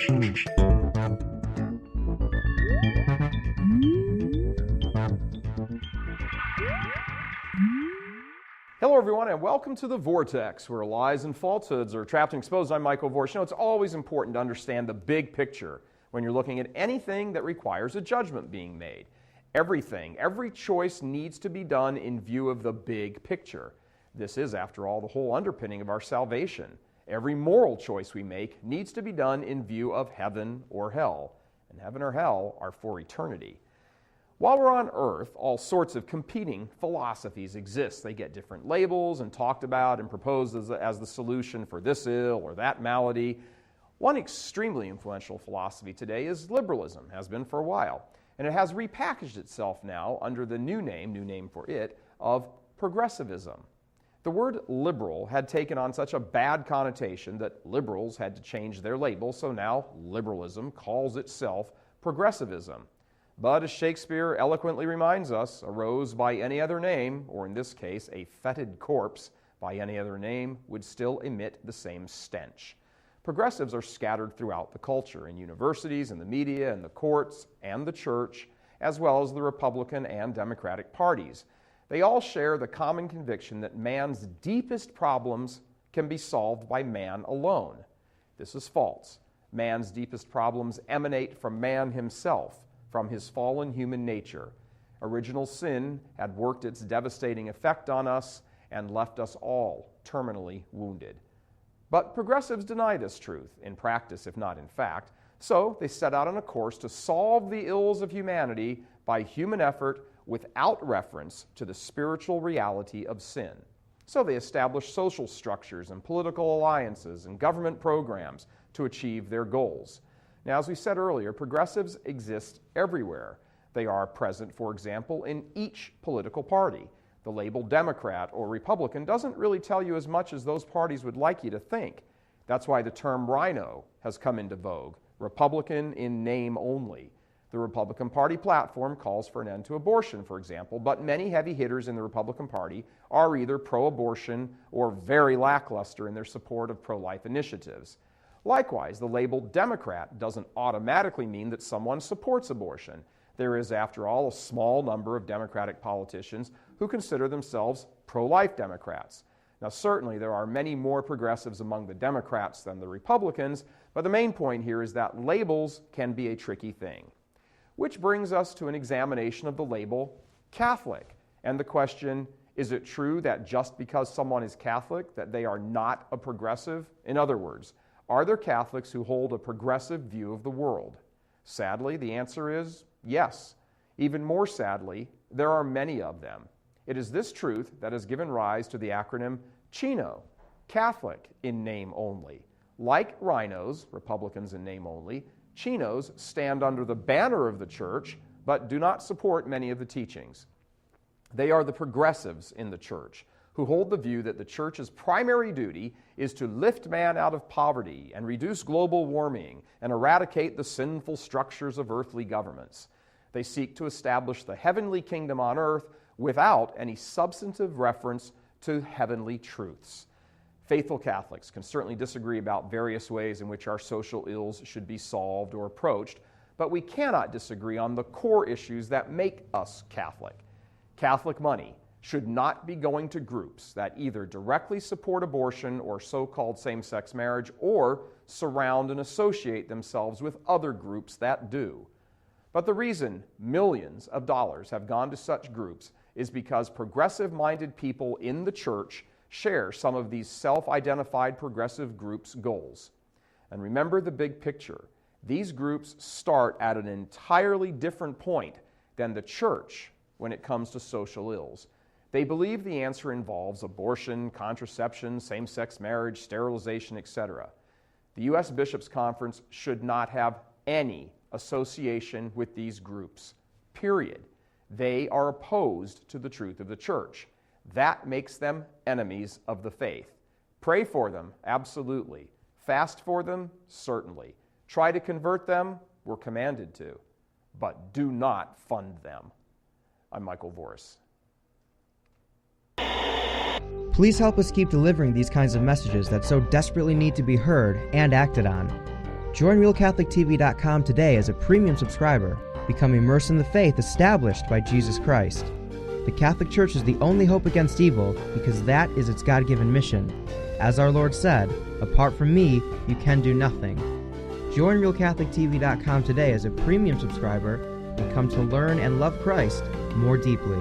Hello, everyone, and welcome to The Vortex, where lies and falsehoods are trapped and exposed. I'm Michael Voris. You know, it's always important to understand the big picture when you're looking at anything that requires a judgment being made. Every choice needs to be done in view of the big picture. This is, after all, the whole underpinning of our salvation. Every moral choice we make needs to be done in view of heaven or hell, and heaven or hell are for eternity. While we're on Earth, all sorts of competing philosophies exist. They get different labels and talked about and proposed as the solution for this ill or that malady. One extremely influential philosophy today is liberalism, has been for a while, and it has repackaged itself now under the new name for it, of progressivism. The word liberal had taken on such a bad connotation that liberals had to change their label, so now liberalism calls itself progressivism. But as Shakespeare eloquently reminds us, a rose by any other name, or in this case, a fetid corpse by any other name, would still emit the same stench. Progressives are scattered throughout the culture, in universities, in the media, in the courts, and the church, as well as the Republican and Democratic parties. They all share the common conviction that man's deepest problems can be solved by man alone. This is false. Man's deepest problems emanate from man himself, from his fallen human nature. Original sin had worked its devastating effect on us and left us all terminally wounded. But progressives deny this truth, in practice if not in fact, so they set out on a course to solve the ills of humanity by human effort without reference to the spiritual reality of sin. So they establish social structures and political alliances and government programs to achieve their goals. Now, as we said earlier, progressives exist everywhere. They are present, for example, in each political party. The label Democrat or Republican doesn't really tell you as much as those parties would like you to think. That's why the term rhino has come into vogue, Republican in name only. The Republican Party platform calls for an end to abortion, for example, but many heavy hitters in the Republican Party are either pro-abortion or very lackluster in their support of pro-life initiatives. Likewise, the label Democrat doesn't automatically mean that someone supports abortion. There is, after all, a small number of Democratic politicians who consider themselves pro-life Democrats. Now, certainly there are many more progressives among the Democrats than the Republicans, but the main point here is that labels can be a tricky thing. Which brings us to an examination of the label Catholic, and the question, is it true that just because someone is Catholic that they are not a progressive? In other words, are there Catholics who hold a progressive view of the world? Sadly, the answer is yes. Even more sadly, there are many of them. It is this truth that has given rise to the acronym CHINO, Catholic in name only. Like rhinos, Republicans in name only, CHINOs stand under the banner of the church, but do not support many of the teachings. They are the progressives in the church, who hold the view that the church's primary duty is to lift man out of poverty and reduce global warming and eradicate the sinful structures of earthly governments. They seek to establish the heavenly kingdom on earth without any substantive reference to heavenly truths. Faithful Catholics can certainly disagree about various ways in which our social ills should be solved or approached, but we cannot disagree on the core issues that make us Catholic. Catholic money should not be going to groups that either directly support abortion or so-called same-sex marriage or surround and associate themselves with other groups that do. But the reason millions of dollars have gone to such groups is because progressive-minded people in the church share some of these self-identified progressive groups' goals. And remember the big picture. These groups start at an entirely different point than the church when it comes to social ills. They believe the answer involves abortion, contraception, same-sex marriage, sterilization, etc. The U.S. Bishops' Conference should not have any association with these groups, period. They are opposed to the truth of the church. That makes them enemies of the faith. Pray for them, absolutely. Fast for them, certainly. Try to convert them, we're commanded to. But do not fund them. I'm Michael Voris. Please help us keep delivering these kinds of messages that so desperately need to be heard and acted on. Join RealCatholicTV.com today as a premium subscriber. Become immersed in the faith established by Jesus Christ. The Catholic Church is the only hope against evil because that is its God-given mission. As our Lord said, apart from me, you can do nothing. Join RealCatholicTV.com today as a premium subscriber and come to learn and love Christ more deeply.